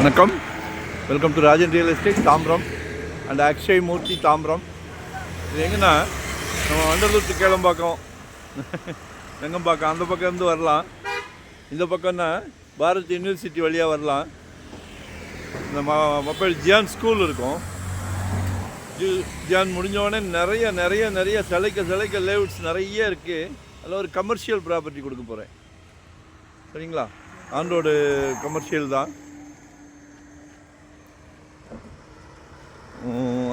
வணக்கம். Welcome to Rajan real estate Tambaram and Akshay Murthy Tambaram. இது எங்கன்னா நம்ம வண்டலூர் டு கேளம்பாக்கம் வெங்கம்பாக்கம் அந்த பக்கம் இருந்து வரலாம். இந்த பக்கம்னா பாரத் யூனிவர்சிட்டி வழியாக வரலாம். இந்த மொபைல் ஜியான் ஸ்கூல் இருக்கும். ஜியான் முடிஞ்சோடனே நிறைய சிலைக்க லேஅவுட்ஸ் நிறைய இருக்குது. அதில் ஒரு கமர்ஷியல் ப்ராப்பர்ட்டி கொடுக்க போகிறேன். சரிங்களா? ஆன் ரோடு கமர்ஷியல் தான்.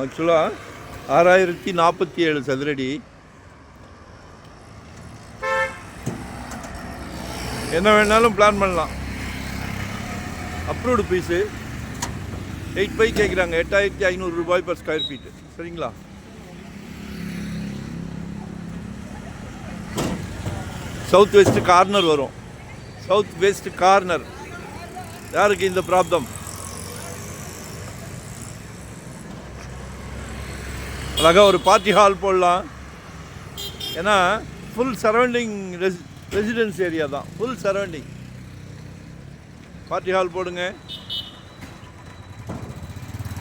ஆக்சுவலாக 6047 சதுரடி. என்ன வேணாலும் பிளான் பண்ணலாம். அப்ரூவ்டு பீஸு 8.5 கேட்குறாங்க. 8500 ரூபாய் பர் ஸ்கொயர் ஃபீட்டு. சரிங்களா? சவுத் வெஸ்ட் கார்னர் வரும். South west corner. யாருக்கு இந்த ப்ராப்ளம்? அழகாக ஒரு பார்ட்டி ஹால் போடலாம். ஏன்னா ஃபுல் சரௌண்டிங் ரெசிடென்ஸ் ஏரியா தான். ஃபுல் சரௌண்டிங் பார்ட்டி ஹால் போடுங்க,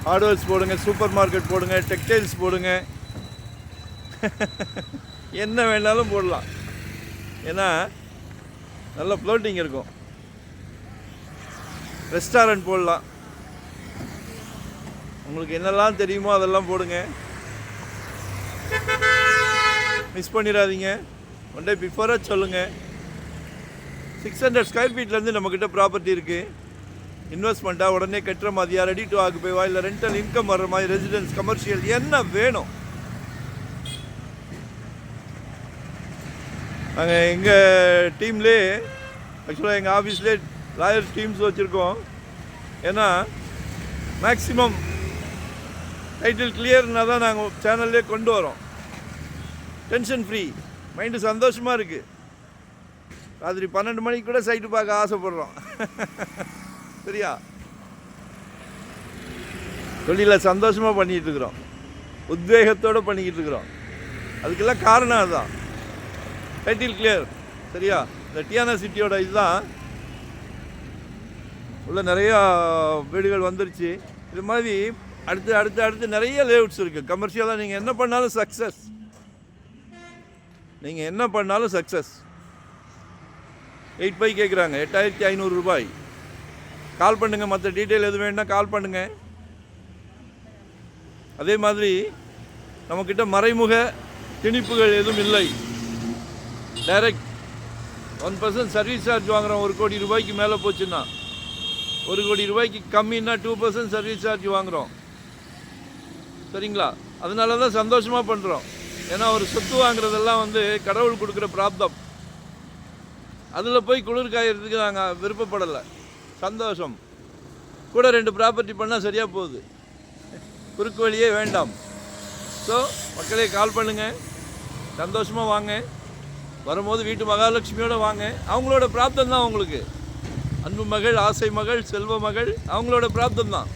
ஹார்ட்வேர்ஸ் போடுங்க, சூப்பர் மார்க்கெட் போடுங்க, டெக்ஸ்டைல்ஸ் போடுங்க, என்ன வேணாலும் போடலாம். ஏன்னா நல்ல ஃப்ளோட்டிங் இருக்கும். ரெஸ்டாரண்ட் போடலாம். உங்களுக்கு என்னெல்லாம் தெரியுமோ அதெல்லாம் போடுங்க. மிஸ் பண்ணிடாதீங்க. ஒன் டே பிஃபோராக சொல்லுங்கள். 600 ஸ்கொயர் ஃபீட்லேருந்து நம்மக்கிட்ட ப்ராப்பர்ட்டி இருக்குது. இன்வெஸ்ட்மெண்ட்டாக உடனே கட்டுற மாதிரியா, ரெடி டு ஆக்குபைவா, இல்லை ரெண்டல் இன்கம் வர்ற மாதிரி, ரெசிடென்ஸ், கமர்ஷியல், என்ன வேணும். நாங்கள் எங்கள் டீம்லே ஆக்சுவலாக எங்கள் ஆஃபீஸ்லேயே லாயர் டீம்ஸ் வச்சுருக்கோம். ஏன்னா மேக்ஸிமம் டைட்டில் கிளியர்னால் தான் நாங்கள் சேனல்லே கொண்டு வரோம். டென்ஷன் ஃப்ரீ, மைண்டு சந்தோஷமாக இருக்குது. ராத்திரி 12 மணிக்கு கூட சைட்டு பார்க்க ஆசைப்படுறோம். சரியா? தொழிலை சந்தோஷமாக பண்ணிகிட்டு இருக்கிறோம், உத்வேகத்தோடு பண்ணிக்கிட்டு இருக்கிறோம். அதுக்கெல்லாம் காரணம் அதுதான். Title clear. சரியா? இந்த டியானா சிட்டியோட இதுதான். உள்ள நிறையா வீடுகள் வந்துருச்சு. இது மாதிரி அடுத்து நிறைய லேஅவுட்ஸ் இருக்குது. கமர்ஷியலாக நீங்கள் என்ன பண்ணாலும் சக்ஸஸ். நீங்கள் என்ன பண்ணாலும் சக்ஸஸ். 8.5 கேட்குறாங்க. 8500 ரூபாய். கால் பண்ணுங்கள். மற்ற டீட்டெயில் எது வேணுன்னா கால் பண்ணுங்கள். அதே மாதிரி நம்மக்கிட்ட மறைமுக திணிப்புகள் எதுவும் இல்லை. டைரக்ட் 1% சர்வீஸ் சார்ஜ் வாங்குகிறோம். 1 கோடி ரூபாய்க்கு மேலே போச்சுன்னா. 1 கோடி ரூபாய்க்கு கம்மின்னா 2% சர்வீஸ் சார்ஜ் வாங்குகிறோம். சரிங்களா? அதனால தான் சந்தோஷமாக பண்ணுறோம். ஏன்னா ஒரு சொத்து வாங்குறதெல்லாம் கடவுள் கொடுக்குற பிராப்தம். அதில் போய் குளிர் காயறதுக்கு நாங்கள் விருப்பப்படலை. சந்தோஷம். கூட 2 ப்ராப்பர்ட்டி பண்ணால் சரியாக போகுது. குறுக்கு வழியே வேண்டாம். ஸோ மக்களே கால் பண்ணுங்கள். சந்தோஷமாக வாங்க. வரும்போது வீட்டு மகாலட்சுமியோடு வாங்க. அவங்களோட பிராப்தம் தான் உங்களுக்கு. அன்பு மகள், ஆசை மகள், செல்வ மகள், அவங்களோட பிராப்தம் தான்.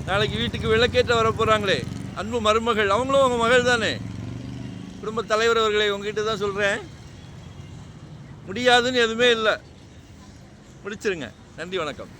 நாளைக்கு வீட்டுக்கு விளக்கேற்ற வர போகிறாங்களே அன்பு மருமகள், அவங்களும் அவங்க மகள் தானே. குடும்ப தலைவர் அவர்களை உங்ககிட்ட தான் சொல்கிறேன். முடியாதுன்னு எதுவுமே இல்லை. முடிச்சிருங்க. நன்றி, வணக்கம்.